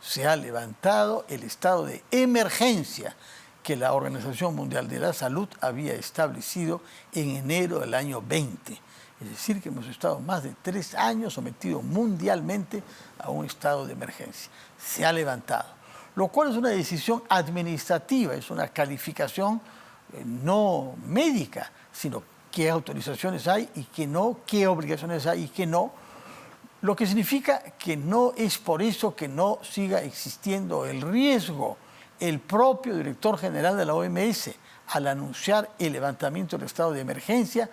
se ha levantado el estado de emergencia que la Organización Mundial de la Salud había establecido en enero del año 20. Es decir, que hemos estado más de 3 años sometidos mundialmente a un estado de emergencia. Se ha levantado, lo cual es una decisión administrativa, es una calificación no médica, sino qué autorizaciones hay y qué no, qué obligaciones hay y qué no. Lo que significa que no es por eso que no siga existiendo el riesgo. El propio director general de la OMS, al anunciar el levantamiento del estado de emergencia,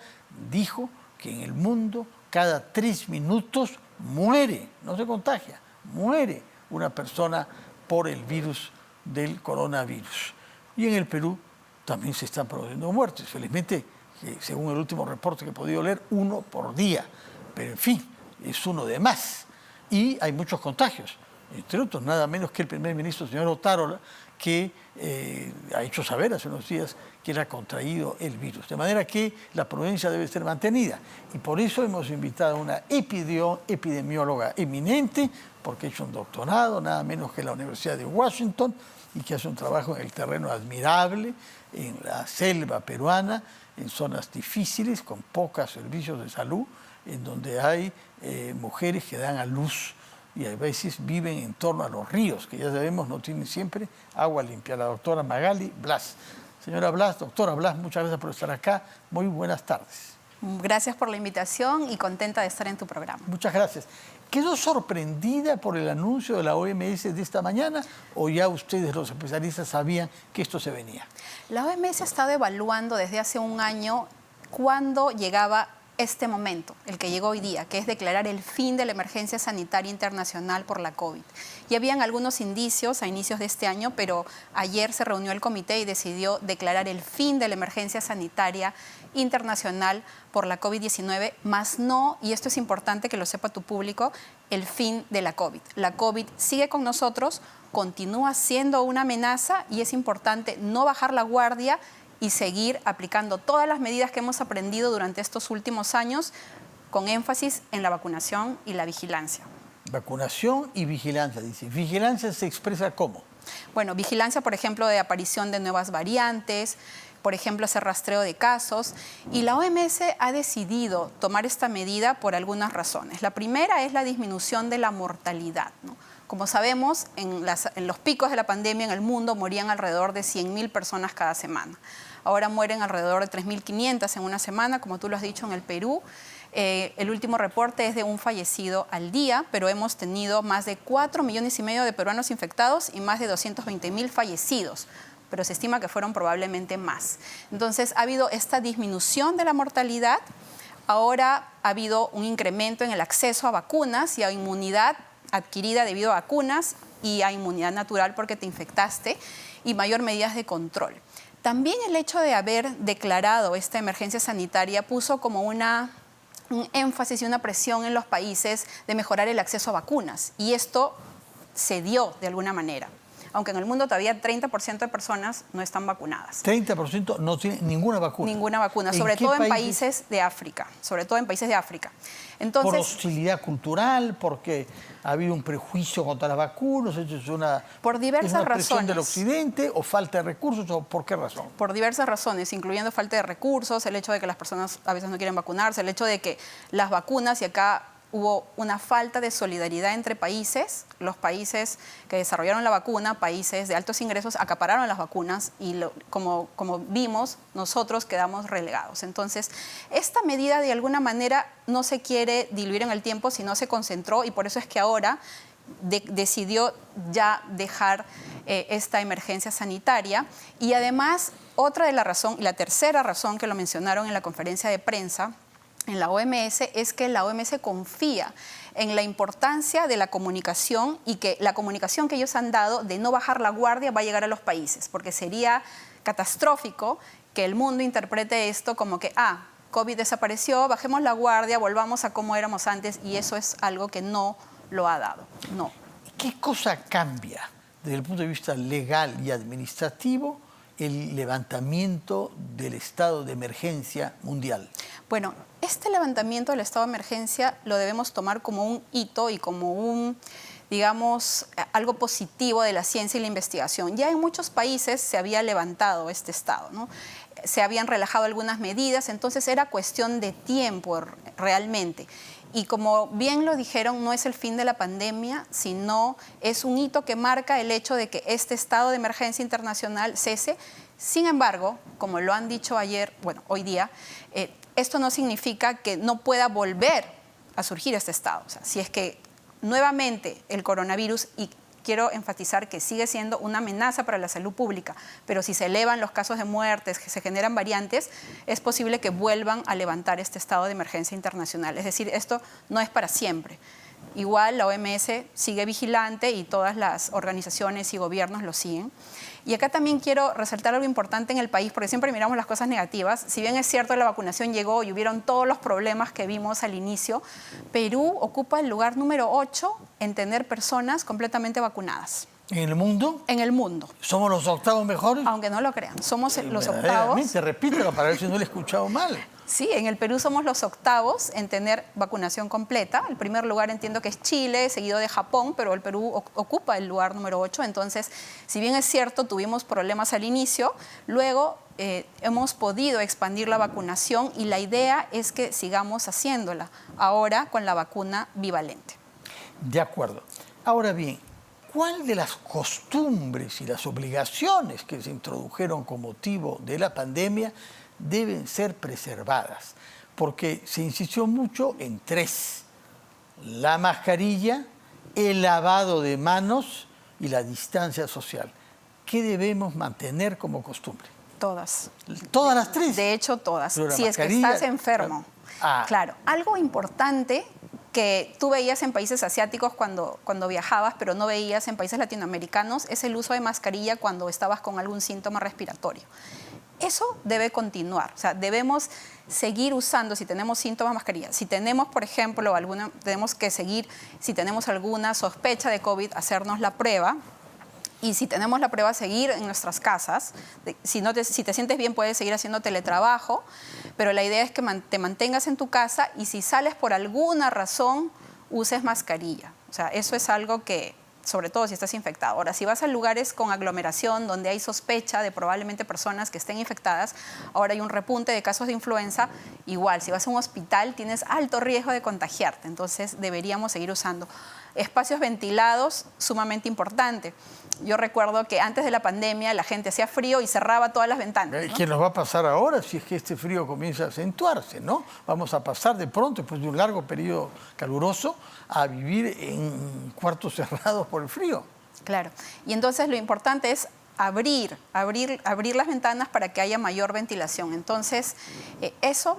dijo que en el mundo cada 3 minutos muere, no se contagia, muere una persona por el virus del coronavirus. Y en el Perú también se están produciendo muertes. Felizmente, según el último reporte que he podido leer, 1 por día. Pero en fin, es uno de más. Y hay muchos contagios. Entre otros, nada menos que el primer ministro, el señor Otárola, que ha hecho saber hace unos días que él ha contraído el virus. De manera que la prudencia debe ser mantenida. Y por eso hemos invitado a una epidemióloga eminente, porque ha hecho un doctorado, nada menos que en la Universidad de Washington, y que hace un trabajo en el terreno admirable, en la selva peruana, en zonas difíciles, con pocos servicios de salud, en donde hay mujeres que dan a luz y a veces viven en torno a los ríos, que ya sabemos no tienen siempre agua limpia. La doctora Magali Blas. Señora Blas, doctora Blas, muchas gracias por estar acá. Muy buenas tardes. Gracias por la invitación y contenta de estar en tu programa. Muchas gracias. ¿Quedó sorprendida por el anuncio de la OMS de esta mañana o ya ustedes, los especialistas, sabían que esto se venía? La OMS ha estado evaluando desde hace un año cuándo llegaba este momento, el que llegó hoy día, que es declarar el fin de la emergencia sanitaria internacional por la COVID. Y habían algunos indicios a inicios de este año, pero ayer se reunió el comité y decidió declarar el fin de la emergencia sanitaria internacional por la COVID-19, más no, y esto es importante que lo sepa tu público, el fin de la COVID. La COVID sigue con nosotros, continúa siendo una amenaza y es importante no bajar la guardia y seguir aplicando todas las medidas que hemos aprendido durante estos últimos años, con énfasis en la vacunación y la vigilancia. Vacunación y vigilancia, dice. ¿Vigilancia se expresa cómo? Bueno, vigilancia, por ejemplo, de aparición de nuevas variantes, por ejemplo, hacer rastreo de casos. Y la OMS ha decidido tomar esta medida por algunas razones. La primera es la disminución de la mortalidad, ¿no? Como sabemos, en los picos de la pandemia en el mundo morían alrededor de 100.000 personas cada semana. Ahora mueren alrededor de 3.500 en una semana, como tú lo has dicho, en el Perú. El último reporte es de un fallecido al día, pero hemos tenido más de 4,5 millones de peruanos infectados y más de 220.000 fallecidos, pero se estima que fueron probablemente más. Entonces, ha habido esta disminución de la mortalidad. Ahora ha habido un incremento en el acceso a vacunas y a inmunidad adquirida debido a vacunas y a inmunidad natural porque te infectaste y mayor medidas de control. También el hecho de haber declarado esta emergencia sanitaria puso como un énfasis y una presión en los países de mejorar el acceso a vacunas y esto se dio de alguna manera. Aunque en el mundo todavía 30% de personas no están vacunadas. 30% no tienen ninguna vacuna. Ninguna vacuna, sobre todo en países de África. Sobre todo en países de África. Entonces, por hostilidad cultural, porque ha habido un prejuicio contra las vacunas, es una, por diversas ¿es una presión razones del occidente o falta de recursos o por qué razón? Por diversas razones, incluyendo falta de recursos, el hecho de que las personas a veces no quieren vacunarse, el hecho de que las vacunas, y acá hubo una falta de solidaridad entre países. Los países que desarrollaron la vacuna, países de altos ingresos, acapararon las vacunas y como vimos, nosotros quedamos relegados. Entonces, esta medida de alguna manera no se quiere diluir en el tiempo, sino se concentró y por eso es que ahora decidió ya dejar esta emergencia sanitaria. Y además, otra de la razón, y la tercera razón que lo mencionaron en la conferencia de prensa, en la OMS, es que la OMS confía en la importancia de la comunicación y que la comunicación que ellos han dado de no bajar la guardia va a llegar a los países, porque sería catastrófico que el mundo interprete esto como que, COVID desapareció, bajemos la guardia, volvamos a como éramos antes, y eso es algo que no lo ha dado, no. ¿Qué cosa cambia desde el punto de vista legal y administrativo el levantamiento del estado de emergencia mundial? Bueno, este levantamiento del estado de emergencia lo debemos tomar como un hito y como digamos, algo positivo de la ciencia y la investigación. Ya en muchos países se había levantado este estado, ¿no? Se habían relajado algunas medidas, entonces era cuestión de tiempo realmente. Y como bien lo dijeron, no es el fin de la pandemia, sino es un hito que marca el hecho de que este estado de emergencia internacional cese. Sin embargo, como lo han dicho ayer, bueno, hoy día, esto no significa que no pueda volver a surgir este estado. O sea, si es que nuevamente el coronavirus, y quiero enfatizar que sigue siendo una amenaza para la salud pública, pero si se elevan los casos de muertes, que se generan variantes, es posible que vuelvan a levantar este estado de emergencia internacional. Es decir, esto no es para siempre. Igual la OMS sigue vigilante y todas las organizaciones y gobiernos lo siguen. Y acá también quiero resaltar algo importante en el país, porque siempre miramos las cosas negativas. Si bien es cierto, la vacunación llegó y hubieron todos los problemas que vimos al inicio, Perú ocupa el lugar número 8 en tener personas completamente vacunadas. ¿En el mundo? En el mundo. ¿Somos los octavos mejores? Aunque no lo crean, somos los octavos. Repítelo para ver si no lo he escuchado mal. Sí, en el Perú somos los octavos en tener vacunación completa. El primer lugar entiendo que es Chile, seguido de Japón, pero el Perú ocupa el lugar número 8. Entonces, si bien es cierto, tuvimos problemas al inicio, luego hemos podido expandir la vacunación y la idea es que sigamos haciéndola, ahora con la vacuna bivalente. De acuerdo. Ahora bien, ¿cuál de las costumbres y las obligaciones que se introdujeron con motivo de la pandemia deben ser preservadas? Porque se insistió mucho en 3: la mascarilla, el lavado de manos y la distancia social. ¿Qué debemos mantener como costumbre? Todas. ¿Todas las 3? De hecho, todas. Pero Si es que estás enfermo. Claro, algo importante que tú veías en países asiáticos cuando viajabas, pero no veías en países latinoamericanos, es el uso de mascarilla cuando estabas con algún síntoma respiratorio. Eso debe continuar, o sea, debemos seguir usando, si tenemos síntomas, mascarilla. Si tenemos, por ejemplo, tenemos que seguir, si tenemos alguna sospecha de COVID, hacernos la prueba. Y si tenemos la prueba, seguir en nuestras casas. Si te sientes bien, puedes seguir haciendo teletrabajo, pero la idea es que te mantengas en tu casa y si sales por alguna razón, uses mascarilla. O sea, eso es algo que, sobre todo si estás infectado. Ahora, si vas a lugares con aglomeración, donde hay sospecha de probablemente personas que estén infectadas, ahora hay un repunte de casos de influenza, igual, si vas a un hospital, tienes alto riesgo de contagiarte. Entonces, deberíamos seguir usando. Espacios ventilados, sumamente importante. Yo recuerdo que antes de la pandemia la gente hacía frío y cerraba todas las ventanas, ¿no? ¿Qué nos va a pasar ahora si es que este frío comienza a acentuarse, ¿no? Vamos a pasar de pronto, después de un largo periodo caluroso, a vivir en cuartos cerrados por el frío. Claro. Y entonces lo importante es abrir las ventanas para que haya mayor ventilación. Entonces,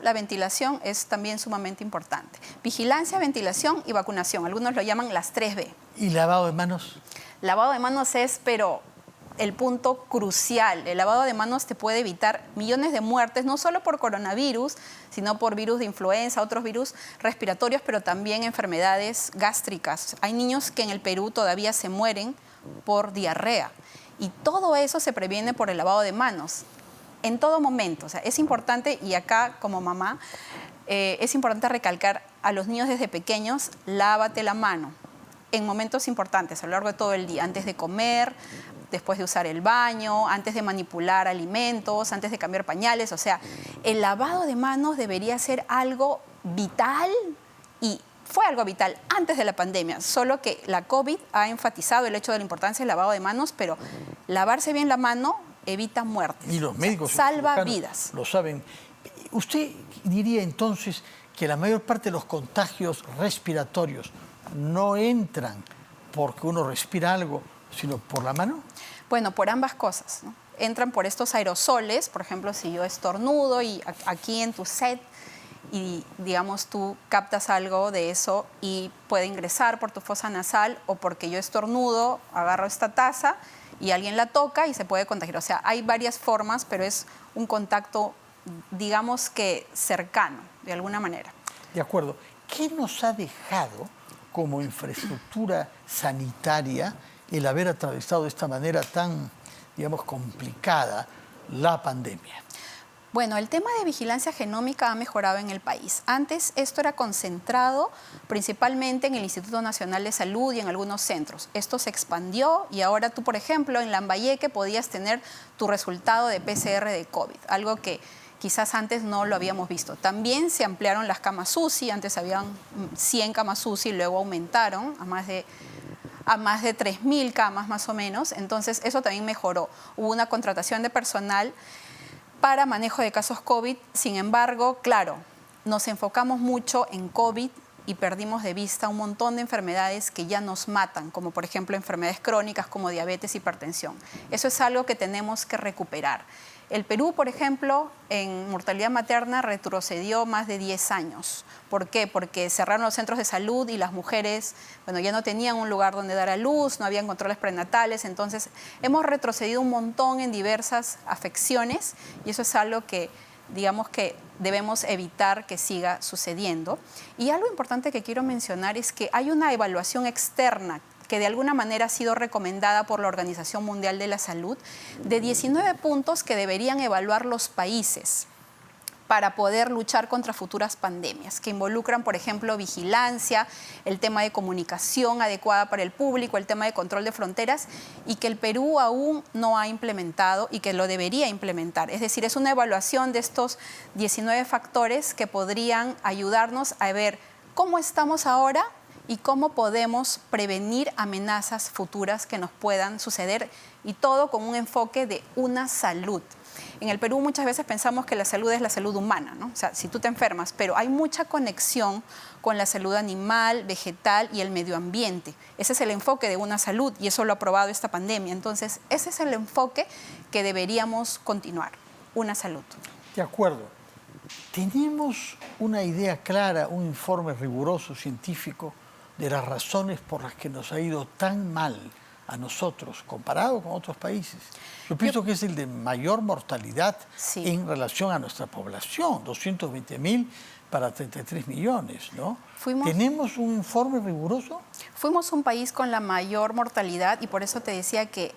la ventilación es también sumamente importante. Vigilancia, ventilación y vacunación. Algunos lo llaman las 3B. ¿Y lavado de manos? Lavado de manos es, pero el punto crucial. El lavado de manos te puede evitar millones de muertes, no solo por coronavirus, sino por virus de influenza, otros virus respiratorios, pero también enfermedades gástricas. Hay niños que en el Perú todavía se mueren por diarrea. Y todo eso se previene por el lavado de manos, en todo momento. O sea, es importante, y acá como mamá, es importante recalcar a los niños desde pequeños, lávate la mano en momentos importantes, a lo largo de todo el día, antes de comer, después de usar el baño, antes de manipular alimentos, antes de cambiar pañales. O sea, el lavado de manos debería ser algo vital y fue algo vital antes de la pandemia, solo que la COVID ha enfatizado el hecho de la importancia del lavado de manos, pero lavarse bien la mano evita muertes. Y los médicos salva vidas. Lo saben. ¿Usted diría entonces que la mayor parte de los contagios respiratorios no entran porque uno respira algo, sino por la mano? Bueno, por ambas cosas, ¿no? Entran por estos aerosoles, por ejemplo, si yo estornudo y aquí en tu set, y digamos tú captas algo de eso y puede ingresar por tu fosa nasal, o porque yo estornudo, agarro esta taza y alguien la toca y se puede contagiar. O sea, hay varias formas, pero es un contacto, digamos que cercano, de alguna manera. De acuerdo. ¿Qué nos ha dejado como infraestructura sanitaria el haber atravesado de esta manera tan, digamos, complicada la pandemia? Bueno, el tema de vigilancia genómica ha mejorado en el país. Antes esto era concentrado principalmente en el Instituto Nacional de Salud y en algunos centros. Esto se expandió y ahora tú, por ejemplo, en Lambayeque podías tener tu resultado de PCR de COVID, algo que quizás antes no lo habíamos visto. También se ampliaron las camas UCI, antes habían 100 camas UCI, luego aumentaron a más de 3.000 camas más o menos, entonces eso también mejoró. Hubo una contratación de personal para manejo de casos COVID. Sin embargo, claro, nos enfocamos mucho en COVID y perdimos de vista un montón de enfermedades que ya nos matan, como por ejemplo enfermedades crónicas como diabetes, hipertensión. Eso es algo que tenemos que recuperar. El Perú, por ejemplo, en mortalidad materna retrocedió más de 10 años. ¿Por qué? Porque cerraron los centros de salud y las mujeres, bueno, ya no tenían un lugar donde dar a luz, no habían controles prenatales, entonces hemos retrocedido un montón en diversas afecciones y eso es algo que, digamos que debemos evitar que siga sucediendo. Y algo importante que quiero mencionar es que hay una evaluación externa que de alguna manera ha sido recomendada por la Organización Mundial de la Salud, de 19 puntos que deberían evaluar los países para poder luchar contra futuras pandemias, que involucran, por ejemplo, vigilancia, el tema de comunicación adecuada para el público, el tema de control de fronteras, y que el Perú aún no ha implementado y que lo debería implementar. Es decir, es una evaluación de estos 19 factores que podrían ayudarnos a ver cómo estamos ahora y cómo podemos prevenir amenazas futuras que nos puedan suceder, y todo con un enfoque de una salud. En el Perú muchas veces pensamos que la salud es la salud humana, ¿no? O sea, si tú te enfermas, pero hay mucha conexión con la salud animal, vegetal y el medio ambiente. Ese es el enfoque de una salud y eso lo ha probado esta pandemia. Entonces, ese es el enfoque que deberíamos continuar, una salud. De acuerdo. ¿Tenemos una idea clara, un informe riguroso, científico, de las razones por las que nos ha ido tan mal a nosotros, comparado con otros países? Yo pienso que es el de mayor mortalidad en relación a nuestra población, 220.000 para 33 millones, ¿no? ¿Tenemos un informe riguroso? Fuimos un país con la mayor mortalidad y por eso te decía que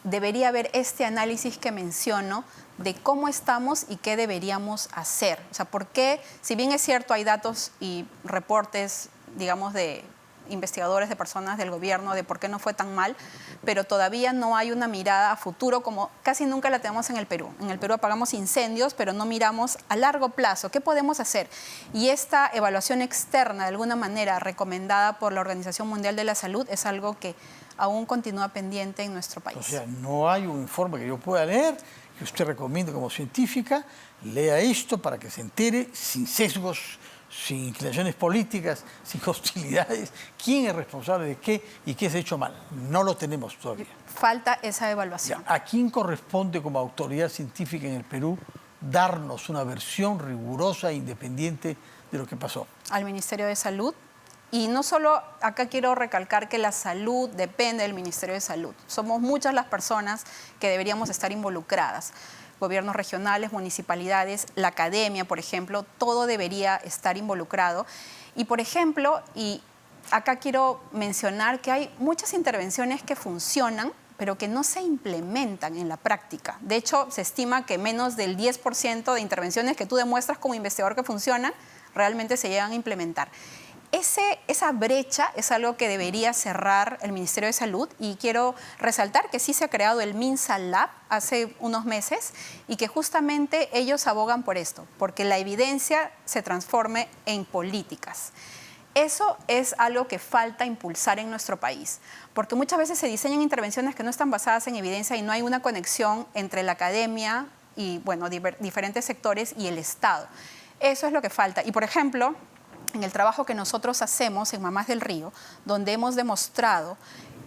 debería haber este análisis que menciono de cómo estamos y qué deberíamos hacer. O sea, ¿por qué? Si bien es cierto, hay datos y reportes, digamos, de investigadores, de personas del gobierno, de por qué no fue tan mal, pero todavía no hay una mirada a futuro como casi nunca la tenemos en el Perú. En el Perú apagamos incendios, pero no miramos a largo plazo. ¿Qué podemos hacer? Y esta evaluación externa, de alguna manera recomendada por la Organización Mundial de la Salud, es algo que aún continúa pendiente en nuestro país. O sea, no hay un informe que yo pueda leer, que usted recomiende como científica, lea esto para que se entere, sin sesgos, sin inclinaciones políticas, sin hostilidades, quién es responsable de qué y qué se ha hecho mal. No lo tenemos todavía. Falta esa evaluación. ¿A quién corresponde como autoridad científica en el Perú darnos una versión rigurosa e independiente de lo que pasó? Al Ministerio de Salud. Y no solo, acá quiero recalcar que la salud depende del Ministerio de Salud. Somos muchas las personas que deberíamos estar involucradas. Gobiernos regionales, municipalidades, la academia, por ejemplo, todo debería estar involucrado. Y, por ejemplo, y acá quiero mencionar que hay muchas intervenciones que funcionan, pero que no se implementan en la práctica. De hecho, se estima que menos del 10% de intervenciones que tú demuestras como investigador que funcionan, realmente se llegan a implementar. Esa brecha es algo que debería cerrar el Ministerio de Salud y quiero resaltar que sí se ha creado el MINSA Lab hace unos meses y que justamente ellos abogan por esto, porque la evidencia se transforme en políticas. Eso es algo que falta impulsar en nuestro país, porque muchas veces se diseñan intervenciones que no están basadas en evidencia y no hay una conexión entre la academia y, bueno, diferentes sectores y el Estado. Eso es lo que falta. Y, por ejemplo, en el trabajo que nosotros hacemos en Mamás del Río, donde hemos demostrado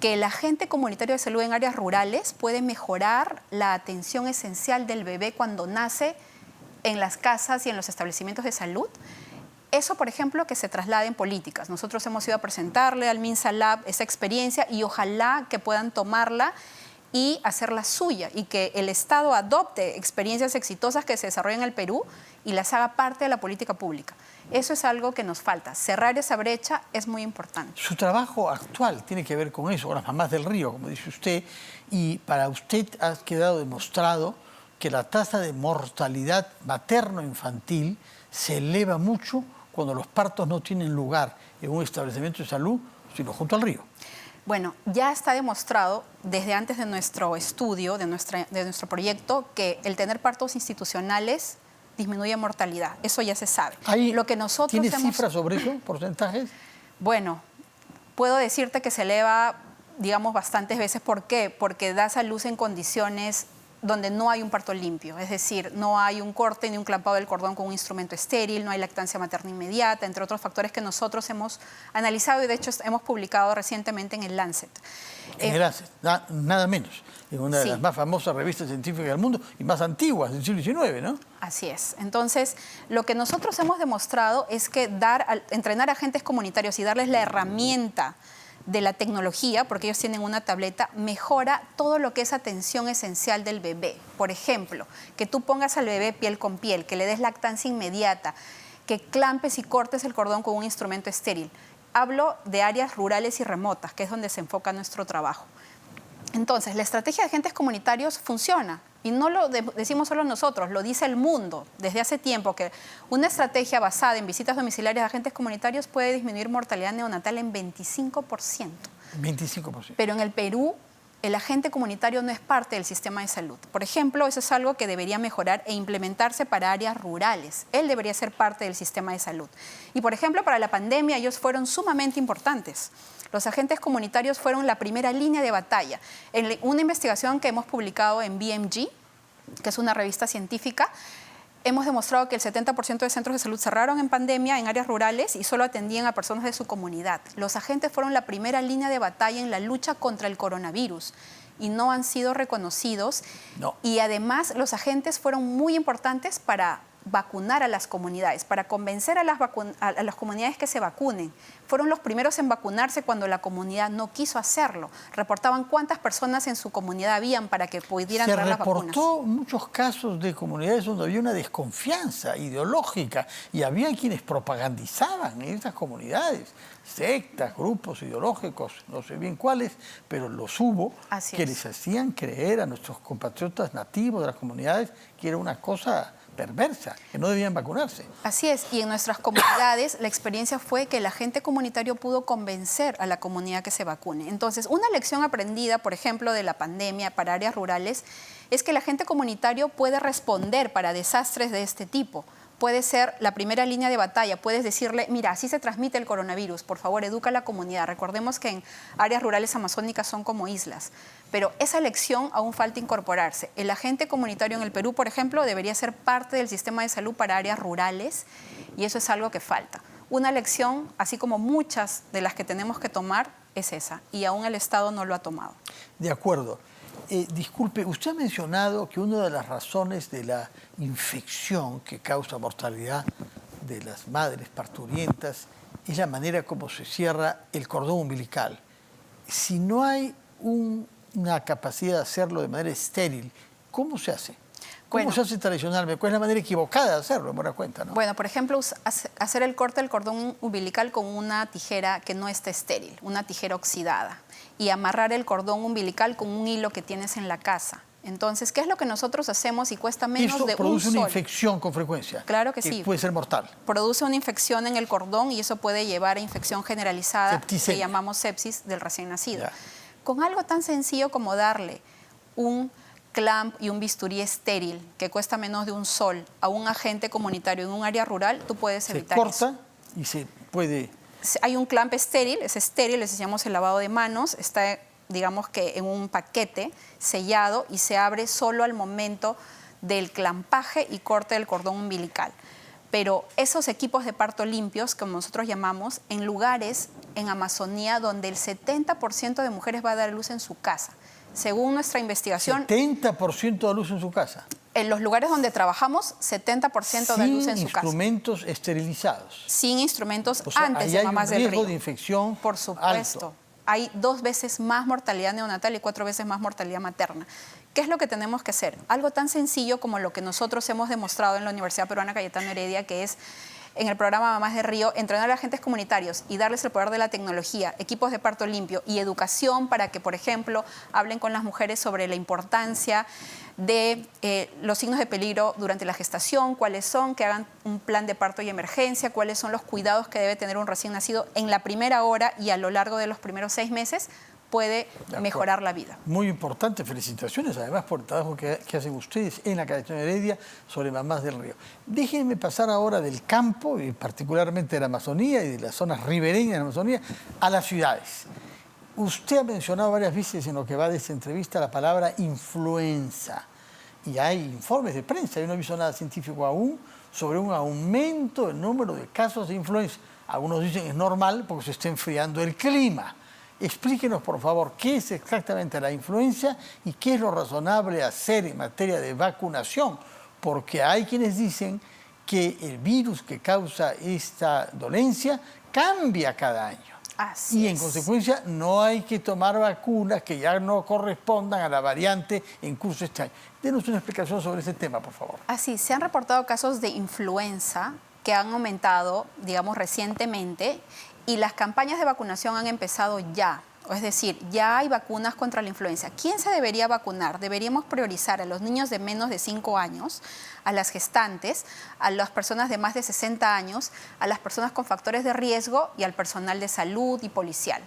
que el agente comunitario de salud en áreas rurales puede mejorar la atención esencial del bebé cuando nace en las casas y en los establecimientos de salud. Eso, por ejemplo, que se traslade en políticas. Nosotros hemos ido a presentarle al MINSA Lab esa experiencia y ojalá que puedan tomarla y hacerla suya y que el Estado adopte experiencias exitosas que se desarrollan en el Perú y las haga parte de la política pública. Eso es algo que nos falta. Cerrar esa brecha es muy importante. Su trabajo actual tiene que ver con eso, con las Mamás del Río, como dice usted, y para usted ha quedado demostrado que la tasa de mortalidad materno-infantil se eleva mucho cuando los partos no tienen lugar en un establecimiento de salud, sino junto al río. Bueno, ya está demostrado desde antes de nuestro estudio, de nuestro proyecto, que el tener partos institucionales disminuye mortalidad. Eso ya se sabe. ¿Tienes cifras sobre eso, porcentajes? Bueno, puedo decirte que se eleva, digamos, bastantes veces. ¿Por qué? Porque das a luz en condiciones donde no hay un parto limpio, es decir, no hay un corte ni un clampado del cordón con un instrumento estéril, no hay lactancia materna inmediata, entre otros factores que nosotros hemos analizado y de hecho hemos publicado recientemente en el Lancet. En el Lancet, nada menos, en una de las más famosas revistas científicas del mundo y más antiguas del siglo XIX, ¿no? Así es. Entonces, lo que nosotros hemos demostrado es que entrenar a agentes comunitarios y darles la herramienta de la tecnología, porque ellos tienen una tableta, mejora todo lo que es atención esencial del bebé. Por ejemplo, que tú pongas al bebé piel con piel, que le des lactancia inmediata, que clampes y cortes el cordón con un instrumento estéril. Hablo de áreas rurales y remotas, que es donde se enfoca nuestro trabajo. Entonces, la estrategia de agentes comunitarios funciona. Y no lo decimos solo nosotros, lo dice el mundo desde hace tiempo, que una estrategia basada en visitas domiciliarias de agentes comunitarios puede disminuir mortalidad neonatal en 25%. 25%. Pero en el Perú, el agente comunitario no es parte del sistema de salud. Por ejemplo, eso es algo que debería mejorar e implementarse para áreas rurales. Él debería ser parte del sistema de salud. Y, por ejemplo, para la pandemia ellos fueron sumamente importantes. Los agentes comunitarios fueron la primera línea de batalla. En una investigación que hemos publicado en BMG, que es una revista científica, hemos demostrado que el 70% de centros de salud cerraron en pandemia en áreas rurales y solo atendían a personas de su comunidad. Los agentes fueron la primera línea de batalla en la lucha contra el coronavirus y no han sido reconocidos. No. Y además los agentes fueron muy importantes para vacunar a las comunidades, para convencer a las comunidades que se vacunen. Fueron los primeros en vacunarse cuando la comunidad no quiso hacerlo. Reportaban cuántas personas en su comunidad habían para que pudieran traer las vacunas. Se reportó muchos casos de comunidades donde había una desconfianza ideológica y había quienes propagandizaban en esas comunidades, sectas, grupos ideológicos, no sé bien cuáles, pero los hubo, que les hacían creer a nuestros compatriotas nativos de las comunidades que era una cosa perversa, que no debían vacunarse. Así es, y en nuestras comunidades la experiencia fue que el agente comunitario pudo convencer a la comunidad que se vacune. Entonces, una lección aprendida, por ejemplo, de la pandemia para áreas rurales, es que el agente comunitario puede responder para desastres de este tipo. Puede ser la primera línea de batalla, puedes decirle, mira, así se transmite el coronavirus, por favor, educa a la comunidad. Recordemos que en áreas rurales amazónicas son como islas, pero esa lección aún falta incorporarse. El agente comunitario en el Perú, por ejemplo, debería ser parte del sistema de salud para áreas rurales y eso es algo que falta. Una lección, así como muchas de las que tenemos que tomar, es esa, y aún el Estado no lo ha tomado. De acuerdo. Disculpe, usted ha mencionado que una de las razones de la infección que causa mortalidad de las madres parturientas es la manera como se cierra el cordón umbilical. Si no hay una capacidad de hacerlo de manera estéril, ¿cómo se hace? ¿Cómo se hace tradicionalmente? ¿Cuál es la manera equivocada de hacerlo, en buena cuenta, ¿no? Bueno, por ejemplo, hacer el corte del cordón umbilical con una tijera que no esté estéril, una tijera oxidada, y amarrar el cordón umbilical con un hilo que tienes en la casa. Entonces, ¿qué es lo que nosotros hacemos y cuesta menos de un sol? Eso produce una infección con frecuencia. Claro que sí. Puede ser mortal. Produce una infección en el cordón y eso puede llevar a infección generalizada, septicemia, que llamamos sepsis del recién nacido. Ya. Con algo tan sencillo como darle un clamp y un bisturí estéril que cuesta menos de un sol a un agente comunitario en un área rural, tú puedes evitar eso. Se corta y se puede... Hay un clamp estéril, es estéril, les llamamos el lavado de manos, está, digamos que en un paquete sellado y se abre solo al momento del clampaje y corte del cordón umbilical. Pero esos equipos de parto limpios, como nosotros llamamos, en lugares en Amazonía donde el 70% de mujeres va a dar luz en su casa. Según nuestra investigación... 70% de luz en su casa. En los lugares donde trabajamos, 70% de luz en su casa. Sin instrumentos esterilizados. Sin instrumentos, o sea, antes de mamás del río. Hay un riesgo de infección por supuesto. alto. Hay 2 veces más mortalidad neonatal y 4 veces más mortalidad materna. ¿Qué es lo que tenemos que hacer? Algo tan sencillo como lo que nosotros hemos demostrado en la Universidad Peruana Cayetano Heredia, que es en el programa Mamás de Río, entrenar a agentes comunitarios y darles el poder de la tecnología, equipos de parto limpio y educación para que, por ejemplo, hablen con las mujeres sobre la importancia de los signos de peligro durante la gestación, cuáles son, que hagan un plan de parto y emergencia, cuáles son los cuidados que debe tener un recién nacido en la primera hora y a lo largo de los primeros 6 meses, puede mejorar la vida. Muy importante, felicitaciones además por el trabajo que hacen ustedes en la Academia Heredia sobre Mamás del Río. Déjenme pasar ahora del campo, y particularmente de la Amazonía y de las zonas ribereñas de la Amazonía, a las ciudades. Usted ha mencionado varias veces en lo que va de esta entrevista la palabra influenza. Y hay informes de prensa, yo no he visto nada científico aún, sobre un aumento del número de casos de influenza. Algunos dicen es normal porque se está enfriando el clima. Explíquenos, por favor, qué es exactamente la influenza y qué es lo razonable hacer en materia de vacunación, porque hay quienes dicen que el virus que causa esta dolencia cambia cada año. Así y en consecuencia no hay que tomar vacunas que ya no correspondan a la variante en curso este año. Denos una explicación sobre ese tema, por favor. Así, se han reportado casos de influenza que han aumentado, digamos, recientemente, y las campañas de vacunación han empezado ya. Es decir, ya hay vacunas contra la influenza. ¿Quién se debería vacunar? Deberíamos priorizar a los niños de menos de 5 años, a las gestantes, a las personas de más de 60 años, a las personas con factores de riesgo y al personal de salud y policial.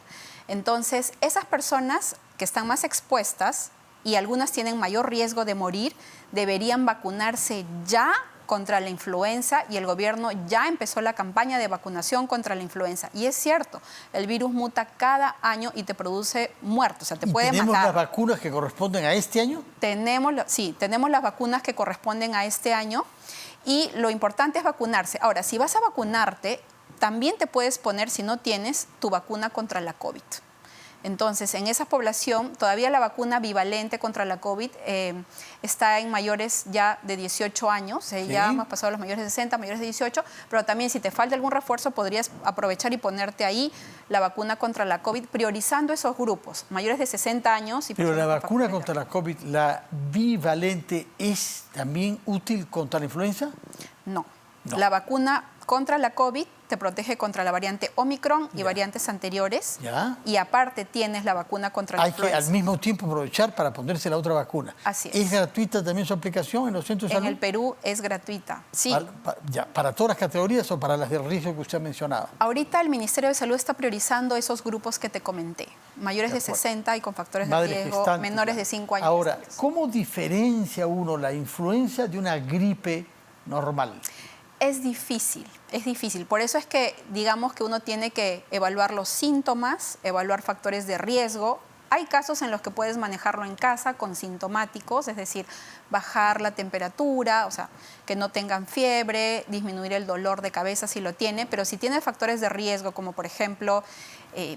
Entonces, esas personas que están más expuestas y algunas tienen mayor riesgo de morir, deberían vacunarse ya contra la influenza, y el gobierno ya empezó la campaña de vacunación contra la influenza. Y es cierto, el virus muta cada año y te produce muertos, o sea, te puede matar. ¿Tenemos las vacunas que corresponden a este año? Sí, tenemos las vacunas que corresponden a este año, y lo importante es vacunarse. Ahora, si vas a vacunarte, también te puedes poner, si no tienes, tu vacuna contra la COVID. Entonces, en esa población, todavía la vacuna bivalente contra la COVID está en mayores ya de 18 años, ¿Sí? Ya hemos pasado los mayores de 60, mayores de 18, pero también si te falta algún refuerzo, podrías aprovechar y ponerte ahí la vacuna contra la COVID, priorizando esos grupos, mayores de 60 años. Pero la vacuna contra la COVID, la bivalente, ¿es también útil contra la influenza? No. La vacuna contra la COVID te protege contra la variante Omicron y variantes anteriores. Y aparte tienes la vacuna contra la influenza. Hay que al mismo tiempo aprovechar para ponerse la otra vacuna. Así es. ¿Es gratuita también su aplicación en los centros de salud? En el Perú es gratuita, sí. ¿Para todas las categorías o para las de riesgo que usted ha mencionado? Ahorita el Ministerio de Salud está priorizando esos grupos que te comenté. Mayores de 60 y con factores de riesgo, menores de 5 años. Ahora, ¿cómo diferencia uno la influenza de una gripe normal? Es difícil, es difícil. Por eso es que digamos que uno tiene que evaluar los síntomas, evaluar factores de riesgo. Hay casos en los que puedes manejarlo en casa con sintomáticos, es decir, bajar la temperatura, o sea, que no tengan fiebre, disminuir el dolor de cabeza si lo tiene, pero si tiene factores de riesgo, como por ejemplo,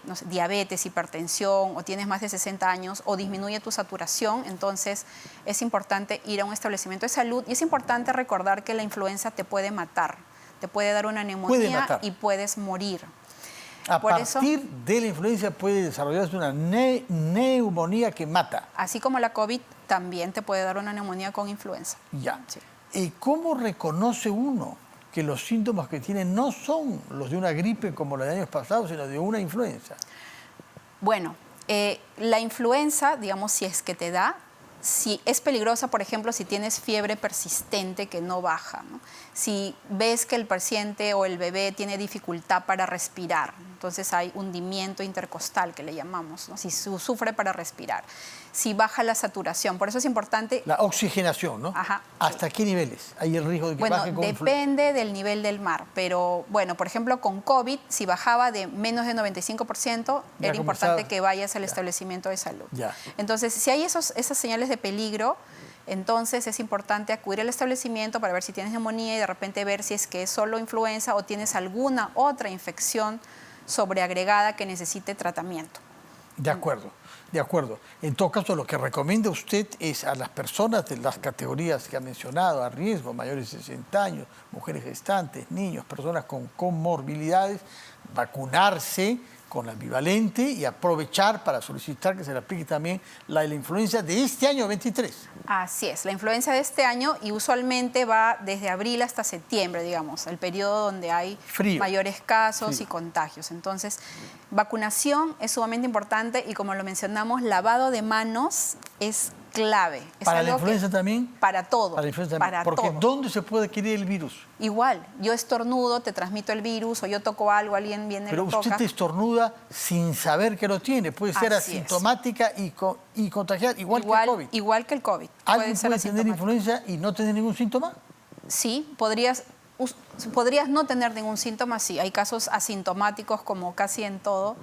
no sé, diabetes, hipertensión, o tienes más de 60 años, o disminuye tu saturación, entonces es importante ir a un establecimiento de salud, y es importante recordar que la influenza te puede matar, te puede dar una neumonía y puedes morir. A partir de la influenza puede desarrollarse una neumonía que mata. Así como la COVID también te puede dar una neumonía con influenza. Ya. Sí. ¿Y cómo reconoce uno que los síntomas que tiene no son los de una gripe como la de años pasados, sino de una influenza? Bueno, la influenza, digamos, si es que te da, si es peligrosa, por ejemplo, si tienes fiebre persistente que no baja, ¿no? Si ves que el paciente o el bebé tiene dificultad para respirar, entonces hay hundimiento intercostal que le llamamos, ¿no? Si sufre para respirar, si baja la saturación, por eso es importante... La oxigenación, ¿no? Ajá. ¿Hasta qué niveles hay el riesgo de que baje con influenza? Depende del nivel del mar, pero bueno, por ejemplo, con COVID, si bajaba de menos de 95%, era importante que vayas al establecimiento de salud. Entonces, si hay esas señales de peligro, entonces es importante acudir al establecimiento para ver si tienes neumonía y de repente ver si es que es solo influenza o tienes alguna otra infección sobreagregada que necesite tratamiento. De acuerdo, de acuerdo. En todo caso, lo que recomienda usted es a las personas de las categorías que ha mencionado, a riesgo, mayores de 60 años, mujeres gestantes, niños, personas con comorbilidades, vacunarse con la bivalente y aprovechar para solicitar que se le aplique también la de la influenza de este año 23. Así es, la influenza de este año y usualmente va desde abril hasta septiembre, digamos, el periodo donde hay mayores casos y contagios. Entonces, vacunación es sumamente importante y como lo mencionamos, lavado de manos es clave. Es ¿Para la algo influenza también? Para todo. Para la influenza también. Porque todo. ¿dónde se puede adquirir el virus? Igual, yo estornudo, te transmito el virus, o yo toco algo, alguien viene y lo toca. Pero usted estornuda sin saber que lo tiene. Puede ser Así asintomática y contagiar, igual que el COVID. Igual que el COVID. ¿Alguien puede tener influenza y no tener ningún síntoma? Sí, podrías no tener ningún síntoma, sí. Hay casos asintomáticos como casi en todo.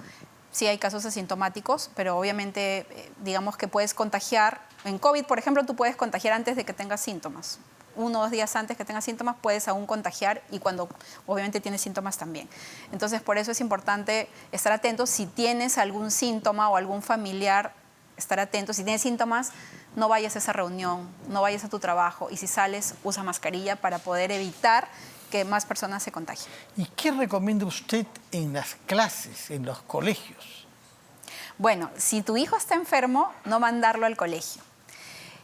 Sí hay casos asintomáticos, pero obviamente digamos que puedes contagiar. En COVID, por ejemplo, tú puedes contagiar antes de que tengas síntomas. 1 o 2 días antes que tengas síntomas puedes aún contagiar y cuando obviamente tienes síntomas también. Entonces, por eso es importante estar atento. Si tienes algún síntoma o algún familiar, estar atento. Si tienes síntomas, no vayas a esa reunión, no vayas a tu trabajo y si sales, usa mascarilla para poder evitar que más personas se contagien. ¿Y qué recomienda usted en las clases, en los colegios? Bueno, si tu hijo está enfermo, no mandarlo al colegio.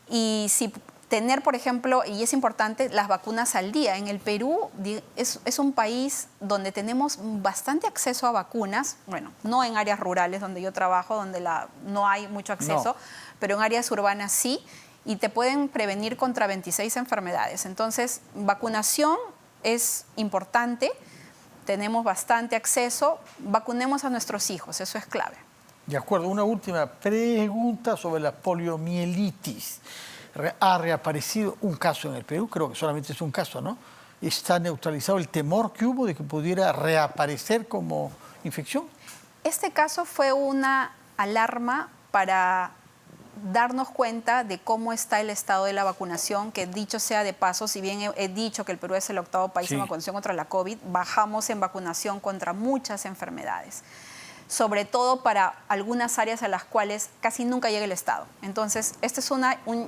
Y si tener, por ejemplo, y es importante, las vacunas al día. En el Perú es un país donde tenemos bastante acceso a vacunas, bueno, no en áreas rurales donde yo trabajo, donde no hay mucho acceso, pero en áreas urbanas sí, y te pueden prevenir contra 26 enfermedades. Entonces, vacunación es importante, tenemos bastante acceso, vacunemos a nuestros hijos, eso es clave. De acuerdo, una última pregunta sobre la poliomielitis. Ha reaparecido un caso en el Perú, creo que solamente es un caso, ¿no? ¿Está neutralizado el temor que hubo de que pudiera reaparecer como infección? Este caso fue una alarma para darnos cuenta de cómo está el estado de la vacunación, que dicho sea de paso, si bien he dicho que el Perú es el 8º país en vacunación contra la COVID, bajamos en vacunación contra muchas enfermedades, sobre todo para algunas áreas a las cuales casi nunca llega el Estado. Entonces, este es un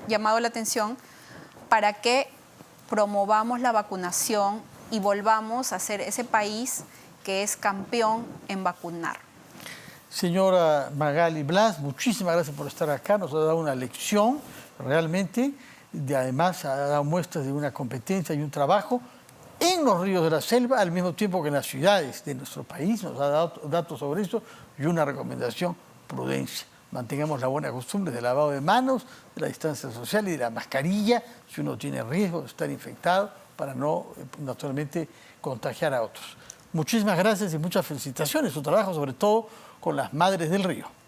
llamado a la atención para que promovamos la vacunación y volvamos a ser ese país que es campeón en vacunar. Señora Magali Blas, muchísimas gracias por estar acá. Nos ha dado una lección realmente, además ha dado muestras de una competencia y un trabajo en los ríos de la selva, al mismo tiempo que en las ciudades de nuestro país. Nos ha dado datos sobre eso y una recomendación: prudencia. Mantengamos la buena costumbre del lavado de manos, de la distancia social y de la mascarilla, si uno tiene riesgo de estar infectado, para no, naturalmente, contagiar a otros. Muchísimas gracias y muchas felicitaciones. Su trabajo, sobre todo, con las madres del río.